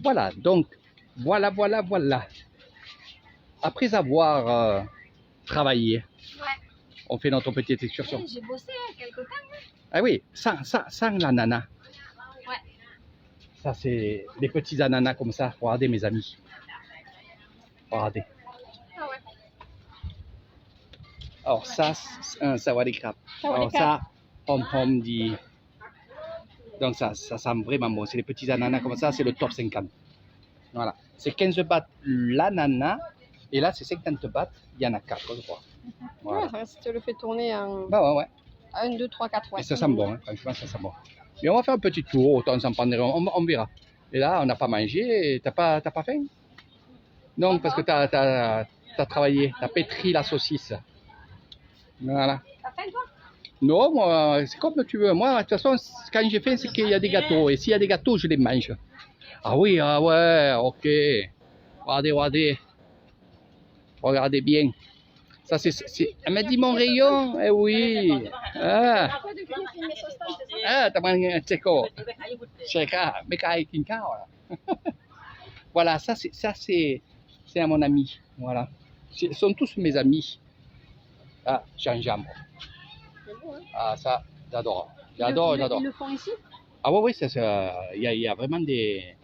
Voilà, donc, voilà. Après avoir travaillé, on fait notre petite excursion. Oui, j'ai bossé quelque temps. Ah oui, sans l'ananas. Ouais. Ça, c'est des petits ananas comme ça. Regardez, mes amis. Regardez. Ah ouais. Alors, ça, c'est un sawadee-krap. Alors, ça, pom-pom dit. Donc, ça sent vraiment bon. C'est les petits ananas comme ça, c'est le top 50. Voilà. C'est 15 bahts l'ananas. Et là, c'est 50 bahts. Il y en a 4, je crois. Voilà. Ouais, si tu le fais tourner en Bah ouais. 1, 2, 3, 4. Ouais. Et ça sent bon, hein. Franchement, ça sent bon. Mais on va faire un petit tour, autant s'en prendre, on verra. Et là, on n'a pas mangé. T'as pas faim? Non, parce que t'as travaillé, t'as pétri la saucisse. Voilà. T'as faim, toi? Non, moi, c'est comme tu veux. Moi, de toute façon, quand j'ai faim, c'est qu'il y a des gâteaux. Et s'il y a des gâteaux, je les mange. Ah oui, ah ouais, ok. Regardez. Regardez bien. Ça, c'est... Elle m'a dit mon rayon. Eh oui. Ah, t'as mangé un teko. Mais voilà, ça, c'est à mon ami. Voilà. Ce sont tous mes amis. Ah, gingembre. Ah, ça, j'adore. J'adore. Ils le font ici? Ah oui, il y a vraiment des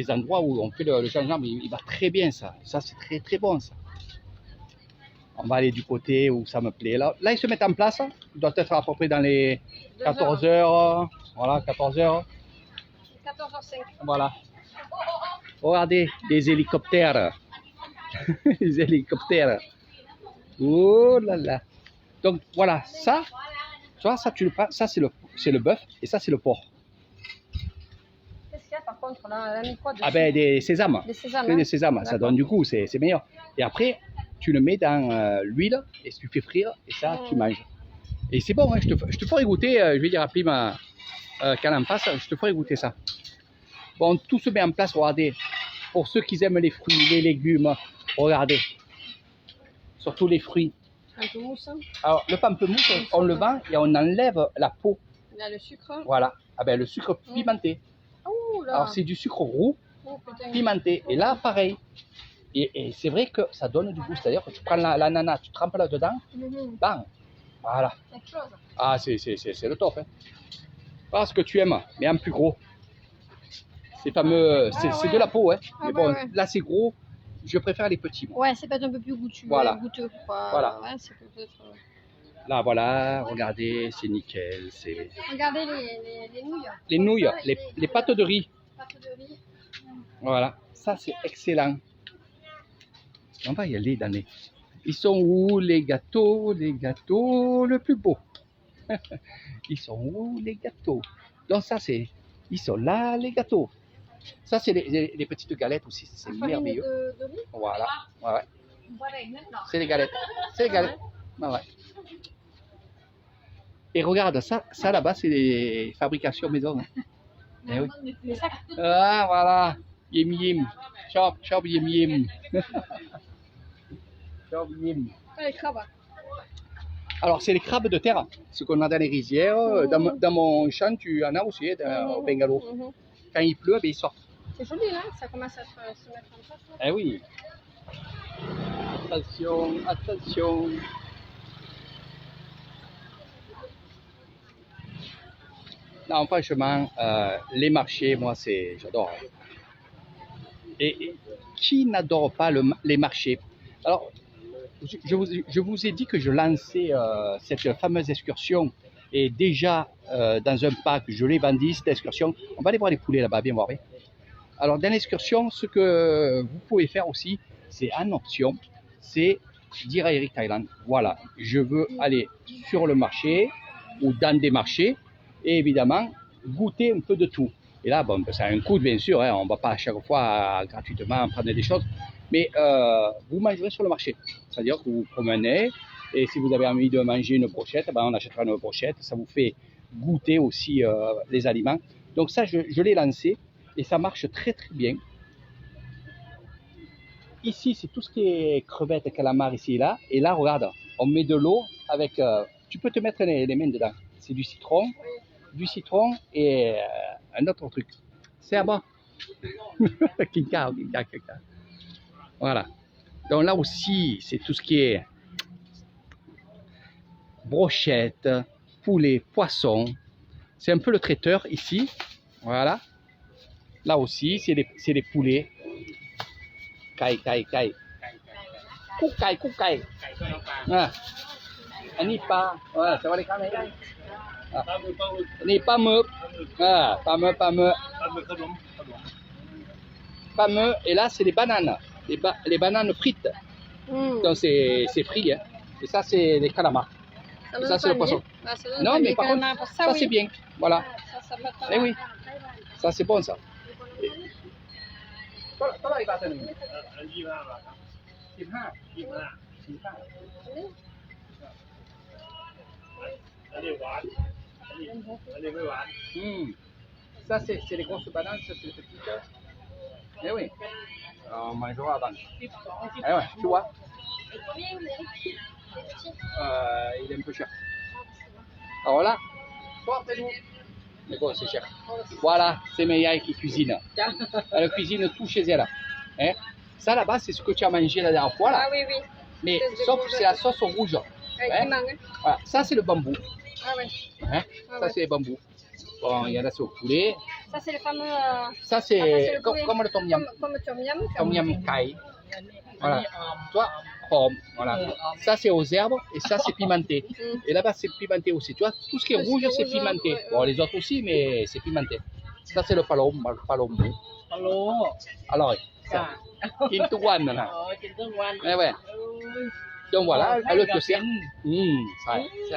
endroits où on fait le gingembre, il va très bien ça. Ça, c'est très très bon ça. On va aller du côté où ça me plaît. Là, ils se mettent en place. Ils doivent être à peu près dans les 14 heures. Voilà, 14 heures. 14h05. Voilà. Regardez, des hélicoptères. Les hélicoptères. Oh là là. Donc voilà, ça, tu vois, ça tu le prends, ça c'est le bœuf et ça c'est le porc. Qu'est-ce qu'il y a par contre là? Elle a mis quoi dessus? Ah ben des sésames. Des sésames. Des sésames, ça donne du goût, c'est meilleur. Et après, tu le mets dans l'huile et tu fais frire et ça tu manges. Et c'est bon, hein, je te ferai goûter, je vais dire à Prima qu'elle en passe, je te ferai goûter ça. Bon, tout se met en place, regardez. Pour ceux qui aiment les fruits, les légumes, regardez. Surtout les fruits. Pamplemousse. Alors, le pamplemousse, on le vend et on enlève la peau. Il y a le sucre. Voilà. Ah ben, le sucre pimenté. Oh là. Alors, c'est du sucre roux, pimenté. Et là, pareil. Et c'est vrai que ça donne du goût. C'est-à-dire que tu prends l'ananas, tu trempes là-dedans, bang. Voilà. Ah, c'est le top. Hein. Voilà ce que tu aimes, mais en plus gros. C'est fameux, c'est de la peau. Hein. Mais bon, là, c'est gros. Je préfère les petits. Moi. Ouais, c'est peut-être un peu plus goûteux. Voilà. Voilà. Ouais, c'est peut-être... Là, voilà, regardez, c'est nickel. Regardez les nouilles. Les nouilles, les pâtes de riz. Pâtes de riz. Voilà, ça c'est excellent. On va y aller dans les... Ils sont où les gâteaux le plus beau? Ils sont où les gâteaux? Donc ça c'est... Ils sont là les gâteaux. Ça c'est les petites galettes aussi, c'est merveilleux. De riz. Voilà, ouais. C'est les galettes. C'est les galettes. Ouais. Et regarde, ça là-bas, c'est des fabrications maison. Hein. Eh oui. Ah, voilà. Yim yim. Chop, chop, yim yim. Chop, yim. Les crabes. Alors, c'est les crabes de terre, ce qu'on a dans les rizières. Dans mon champ, tu en as aussi, au Bengalo. Quand il pleut, ben, ils sortent. C'est joli, là. Ça commence à se mettre en place. Eh oui. Attention, attention. Non, franchement, les marchés, moi, j'adore. Et qui n'adore pas les marchés? Alors, je vous ai dit que je lançais cette fameuse excursion. Et déjà, dans un pack, je l'ai vendu, cette excursion. On va aller voir les poulets là-bas, viens voir. Bien. Alors, dans l'excursion, ce que vous pouvez faire aussi, c'est en option, c'est dire à Eric Thailand, voilà, je veux aller sur le marché ou dans des marchés et évidemment goûter un peu de tout. Et là, bon, ça a un coût bien sûr, hein, on ne va pas à chaque fois gratuitement prendre des choses, mais vous mangerez sur le marché. C'est-à-dire que vous vous promenez et si vous avez envie de manger une brochette, ben, on achètera une brochette, ça vous fait goûter aussi les aliments. Donc ça, je l'ai lancé et ça marche très très bien. Ici, c'est tout ce qui est crevettes, calamars ici et là. Et là, regarde, on met de l'eau avec... tu peux te mettre les mains dedans. C'est du citron et un autre truc. C'est à bon. Kinka, kinka, kinka. Voilà. Donc là aussi, c'est tout ce qui est brochette, poulet, poisson. C'est un peu le traiteur ici. Voilà. Là aussi, c'est des poulets. Kai, kai, kai. Kukai, kukai. Ah. Ini pas. Voilà, ça va les caméras. Ah. Ini pameux. Ah, pameux, pameux. Pameux. Et là, c'est les bananes. Les bananes frites. Donc, c'est frit. Hein. Et ça, c'est les calamars. Et ça, c'est le poisson. Non, mais par contre, ça, c'est bien. Voilà. Eh oui. Ça, c'est bon, ça. Toi, là, il va tenir. 15. Ça, c'est les grosses bananes, ça, c'est les petites. Eh oui. Alors, on mangera avant. Eh ouais, tu vois. Il est un peu cher. Alors là, portez-nous. Mais bon, c'est cher. Voilà, c'est Meyaï qui cuisine. Elle cuisine tout chez elle. Hein? Ça là-bas, c'est ce que tu as mangé la dernière fois là. Ah oui, oui. Mais sauf que c'est la sauce rouge. Hein? Voilà. Ça, c'est le bambou. Ah ouais. Hein? Ça, c'est le bambou. Bon, il y en a, c'est au poulet. Ça, c'est le fameux. Ça, c'est comme le tom yum. Comme le tom yum. Tom yum kai. Voilà. Toi, voilà. Ça, c'est aux herbes et ça, c'est pimenté. Et là-bas, c'est pimenté aussi. Tu vois, tout ce qui est rouge, c'est pimenté. Bon, les autres aussi, mais c'est pimenté. Ça, c'est le palombo. Alors, ça. Kintuan, là. Eh ouais. Donc voilà, elle te sert. Ça.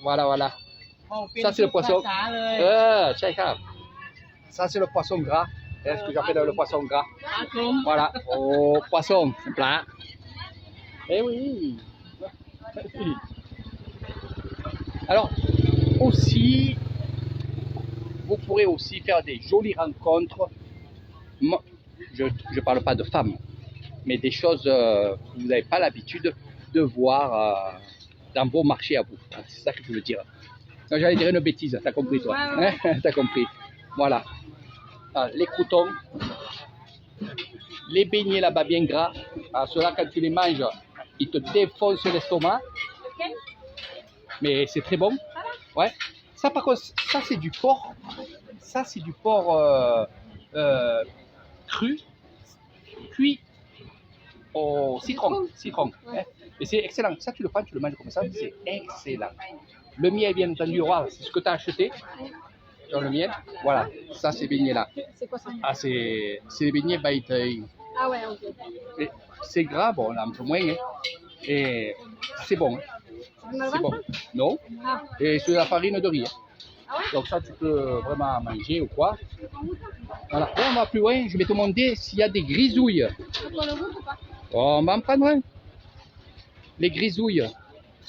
Voilà, voilà. Ça, c'est le poisson. Ça, c'est le poisson gras. C'est ce que j'appelle le poisson gras. Voilà. Oh, poisson, plat. Eh oui. Alors, aussi, vous pourrez aussi faire des jolies rencontres. Moi, je ne parle pas de femmes, mais des choses que vous n'avez pas l'habitude de voir dans vos marchés à vous. C'est ça que je veux dire. Non, j'allais dire une bêtise, t'as compris toi. Ouais. Hein? T'as compris. Voilà. Les croutons, les beignets là-bas bien gras. Ceux-là, quand tu les manges, ils te défoncent l'estomac. Mais c'est très bon. Ouais. Ça, par contre, ça c'est du porc. Ça, c'est du porc cru, cuit au citron. Hein. Et c'est excellent. Ça, tu le prends, tu le manges comme ça, c'est excellent. Le miel, bien entendu, c'est ce que tu as acheté. Dans le miel, voilà, ça c'est beignets là. C'est quoi ça? Ah, c'est les beignets baïteuil. Ah ouais, ok. C'est gras, bon, là, un peu moins. Hein. Et c'est bon. C'est bon. Non. Ah. Et c'est de la farine de riz. Ah ouais? Donc ça, tu peux vraiment manger ou quoi. Voilà. Et on va plus loin, je vais te demander s'il y a des grisouilles. On va en prendre un. Les grisouilles.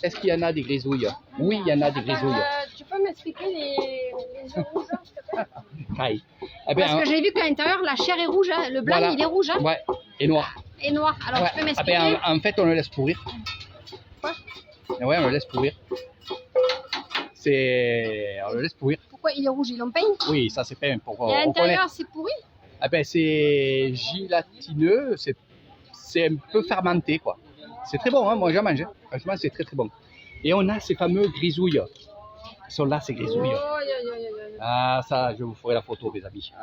Est-ce qu'il y en a des grisouilles? Oui, il y en a des grisouilles. Tu peux m'expliquer les rouges? Eh bien, parce que j'ai vu qu'à l'intérieur, la chair est rouge. Hein. Le blanc, voilà. il est rouge. Hein. Ouais, et noir. Et noir. Alors, ouais. tu peux m'expliquer? En fait, on le laisse pourrir. Quoi? Ouais, on le laisse pourrir. On le laisse pourrir. Pourquoi il est rouge? Ils l'ont peint? Oui, ça c'est peint. Pour, et à l'intérieur, c'est pourri? Eh ben, c'est gélatineux, c'est un peu fermenté, quoi. C'est très bon, hein, moi j'ai mangé. Franchement, c'est très très bon. Et on a ces fameux grisouilles. Ils sont là, ces grisouilles. Ah, ça, je vous ferai la photo, mes amis.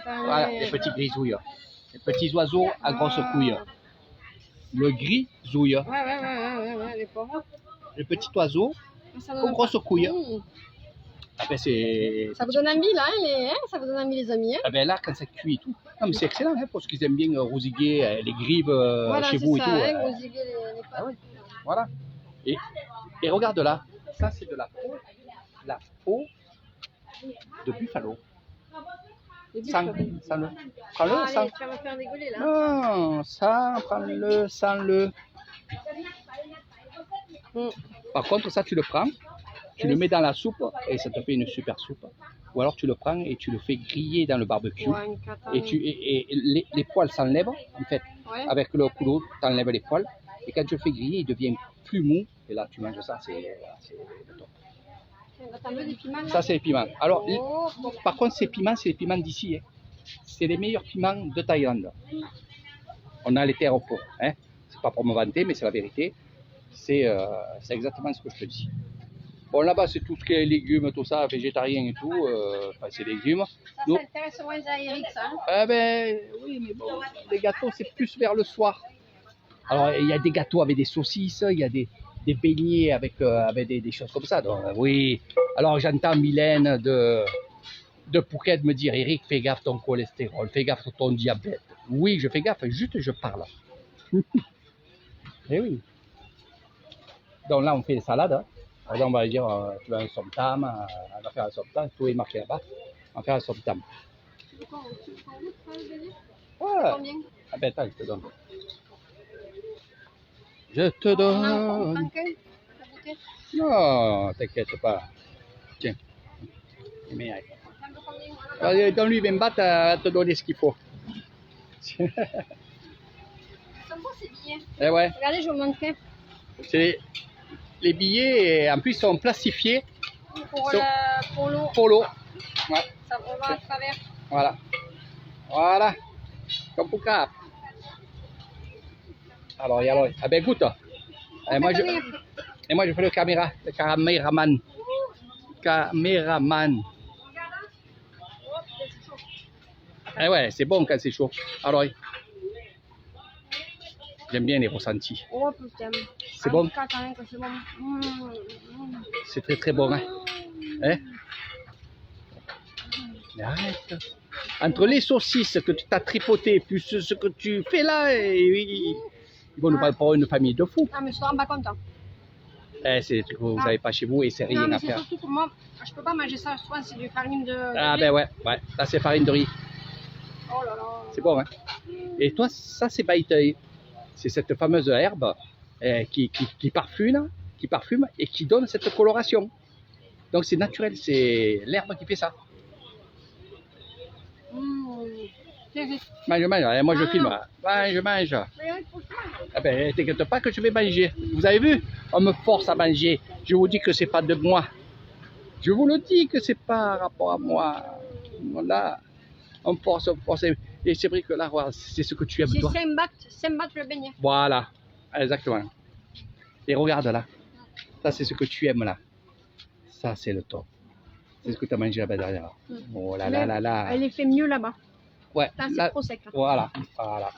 Voilà, les petits grisouilles. Les petits oiseaux à grosses couilles. Le grisouille. Ouais, les pauvres. Le petit oiseau aux grosses couilles. Ah ben, ça vous donne envie, là, ça vous donne envie, les amis. Hein. Ah ben là, quand ça cuit et tout. Non, mais c'est excellent, hein, parce qu'ils aiment bien rosiguer les grives voilà, chez vous ça, et tout. rosiguer les ah ouais. Voilà. Et regarde là, ça c'est de la peau de buffalo. Sans le. Prends-le allez, sans. tu vas me faire dégueuler, là. Non, ça, prends-le sans le. Par contre, ça, tu le prends, tu le mets dans la soupe et ça te fait une super soupe. Ou alors tu le prends et tu le fais griller dans le barbecue. Et les poils s'enlèvent, en fait. Ouais. Avec le couteau, tu enlèves les poils. Et quand tu le fais griller, il devient plus mou. Et là, tu manges ça, c'est le top. T'en veux des piments là? Ça, c'est les piments. Alors, Oh, bon. par contre, ces piments, c'est les piments d'ici. Hein. C'est les meilleurs piments de Thaïlande. On a les terres pour. Hein. C'est pas pour me vanter, mais c'est la vérité. C'est exactement ce que je te dis. Bon, là-bas, c'est tout ce qui est légumes, tout ça, végétarien et tout. Enfin, c'est légumes. Ça, Nous, ça intéresse moins à Eric, ça. Hein? oui, mais bon, les gâteaux, c'est plus vers le soir. Alors, il y a des gâteaux avec des saucisses, il y a des beignets avec des choses comme ça. Donc, oui. Alors, j'entends Mylène de Phuket me dire, Eric, fais gaffe ton cholestérol, fais gaffe ton diabète. Oui, je fais gaffe, juste je parle. Eh oui. Donc là, on fait les salades. Hein. Par exemple, on va dire, tu veux un somtam, on va faire un somtam, tout est marqué là-bas. On va faire un somtam. C'est quoi, ça, le beignet? Ouais. Combien? Ah ben, attends, je te donne. Je te On donne. prend qu'un, la bouteille. Non, t'inquiète pas. Tiens. Mais, Ça me combien? donne-lui 20 bahts à te donner ce qu'il faut. Ça me va, c'est bien. Eh ouais, Regardez, je vous montre. c'est les billets, en plus, sont plastifiés Pour l'eau, pour l'eau. Ouais, ça on va à travers. voilà. Voilà. Comme pour cap. Alors, ah ben écoute. Et moi, je fais le caméraman. Caméraman. Eh ouais, c'est bon quand c'est chaud. Alors, j'aime bien les ressentis. Oh putain. C'est bon? Quand même que c'est bon. C'est très très bon. Hein? Hein? Mais arrête. Entre les saucisses que tu t'as tripotées, plus ce que tu fais là, ils vont nous parler pour une famille de fous. Ah, mais je te rends pas compte. Hein. Eh, c'est des trucs que vous n'avez pas chez vous et c'est Non, rien mais à c'est faire. surtout que moi, je peux pas manger ça. Soit c'est du farine de. Ah de ben riz. ouais, ça c'est farine de riz. Oh là là. C'est bon, hein? Et toi, ça c'est baïteuil. C'est cette fameuse herbe qui parfume et qui donne cette coloration. Donc c'est naturel, c'est l'herbe qui fait ça. Mange, mange, moi je filme. Mange. Ah ben, t'inquiète pas que je vais manger. Vous avez vu? On me force à manger. Je vous dis que c'est pas de moi. Je vous le dis que c'est pas rapport à moi. Voilà. On force. Et c'est vrai que là, voilà, c'est ce que tu aimes, C'est toi. 5 bahts le beignet. Voilà. Exactement. Et regarde là. Ça, c'est ce que tu aimes là. Ça, c'est le top. C'est ce que tu as mangé là-bas derrière. Oh là là là là. Elle est fait mieux là-bas. Ouais. Là, c'est Là, trop sec. Là. voilà.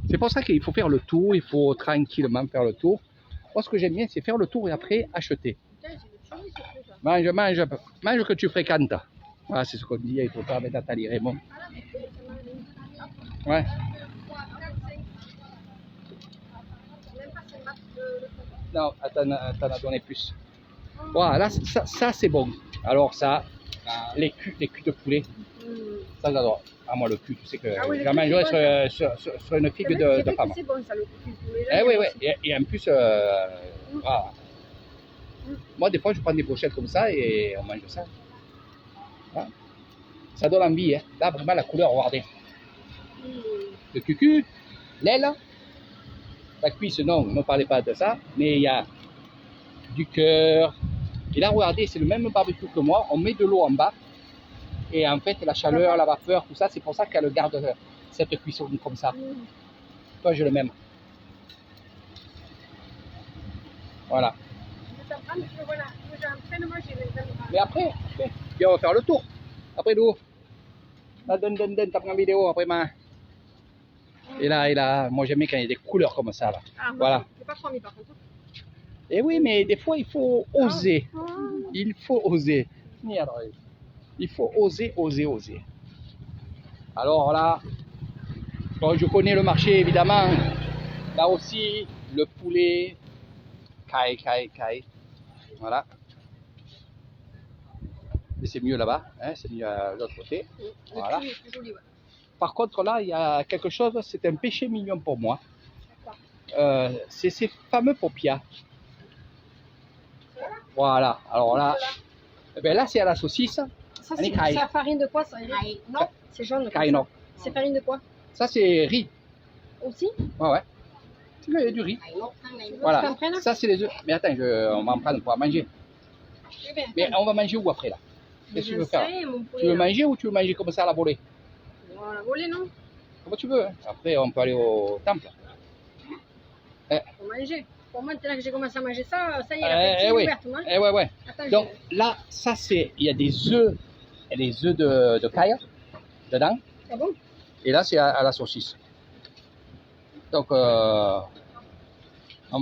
C'est pour ça qu'il faut faire le tour. Il faut tranquillement faire le tour. Moi, ce que j'aime bien, c'est faire le tour et après acheter. Putain, c'est le chouï, ce truc, Mange que tu fréquentes. Voilà, c'est ce qu'on dit avec toi, avec Nathalie Raymond. Ouais. Non, t'en as donné plus. Voilà, là, ça c'est bon. Alors ça, les culs de poulet, ça j'adore. Ah moi le cul, tu sais que Ah oui, le j'en cul, mangerais c'est sur une figue de femme. C'est bon ça le cul. Eh oui, et en plus, voilà. Moi des fois je prends des brochettes comme ça et on mange ça. Voilà. Ça donne envie, hein. Là vraiment la couleur, regardez. Le cucu, l'aile, la cuisse, non, ne me parlez pas de ça, mais il y a du cœur. Et là, regardez, c'est le même barbecue que moi, on met de l'eau en bas, et en fait, la chaleur, la vapeur, tout ça, c'est pour ça qu'elle garde cette cuisson comme ça. Toi, j'ai le même. Voilà. Mais après, puis on va faire le tour. Après, nous, là, t'as pris une vidéo, après, Et là, moi j'aime bien quand il y a des couleurs comme ça là. Ah, voilà. C'est pas promis par contre. Et oui, mais des fois il faut oser. Il faut oser. Il faut oser. Alors là, bon, je connais le marché évidemment. Là aussi, le poulet. Kai. Voilà. Mais c'est mieux là-bas, hein, c'est mieux à l'autre côté. Voilà. C'est joli, ouais. Par contre, là, il y a quelque chose, c'est un péché mignon pour moi. C'est ces fameux paupières. Voilà. Alors là, eh ben là c'est à la saucisse. Ça, c'est la farine de quoi ça? Non, c'est jaune. Non. C'est farine de quoi? Ça, c'est riz. Aussi? Ouais. C'est du riz. Voilà. Ça, c'est les œufs. Mais attends, on va en prendre pour manger. Eh bien, Mais on va manger où après là? Qu'est-ce que tu veux faire? Mon Tu veux manger ou tu veux manger comme ça à la volée? Voilà, voler, non? Comme tu veux. Hein. Après, on peut aller au temple. Faut manger. Pour moi, maintenant que j'ai commencé à manger ça, ça y est, Eh, l'appétit est oui. ouvert, moi. Eh ouais, ouais. Attends, Donc là, ça c'est, il y a des œufs, de caille dedans. Ah bon? Et là, c'est à la saucisse. Donc, attends, J'en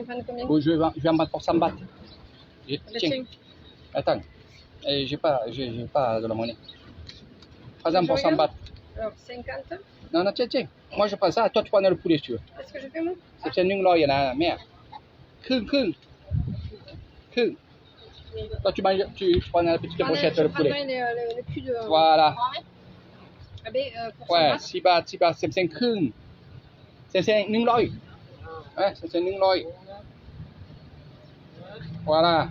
prends combien? je vais en prendre pour 100 bahts. Tiens, Tiens. attends, j'ai pas de la monnaie. Prends-en pour 100 bahts. Alors, 50. Non, non, tiens. Moi, je prends ça. Toi, tu prends le poulet si tu veux. Qu'est-ce que je fais, moi? C'est un ninglo, il y en a merde. Cรึ่ง. Toi, tu prends la petite brochette Je le poulet. prendrai le cul de... Voilà. Ah ben, pour Ouais, 100 bahts. 10 bahts, c'est ครึ่ง c'est 100. Ouais, c'est 100. Voilà.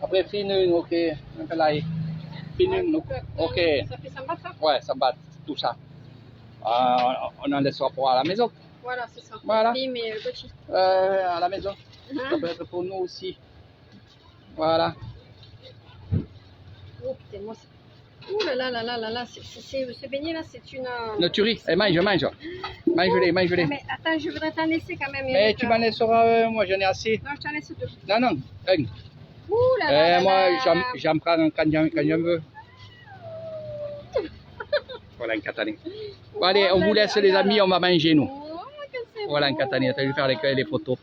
Après, fille nung, ok.ไม่เป็นไร fille nung, ok. Ça fait 100 bahts, ça? Ouais, 100 bahts, tout ça. On en laissera pour à la maison. Voilà, c'est ça. Voilà. Oui, mais le petit. À la maison. Ça peut être pour nous aussi. Voilà. Oh putain, moi c'est. Ouh là là, ce beignet là, c'est une. No, tu ris. Mange. Mange-les. Ah, mais attends, je voudrais t'en laisser quand même. Mais Eric. tu m'en laisseras moi j'en ai assez. Non, je t'en laisse deux. Non, un. Ouh là là. Moi, j'en prends quand j'en veux. Voilà, un Catalan. Bon, allez, on vous laisse les amis, on va manger nous. Oh, que c'est Voilà, un beau. Catalan. Tu vas faire les photos.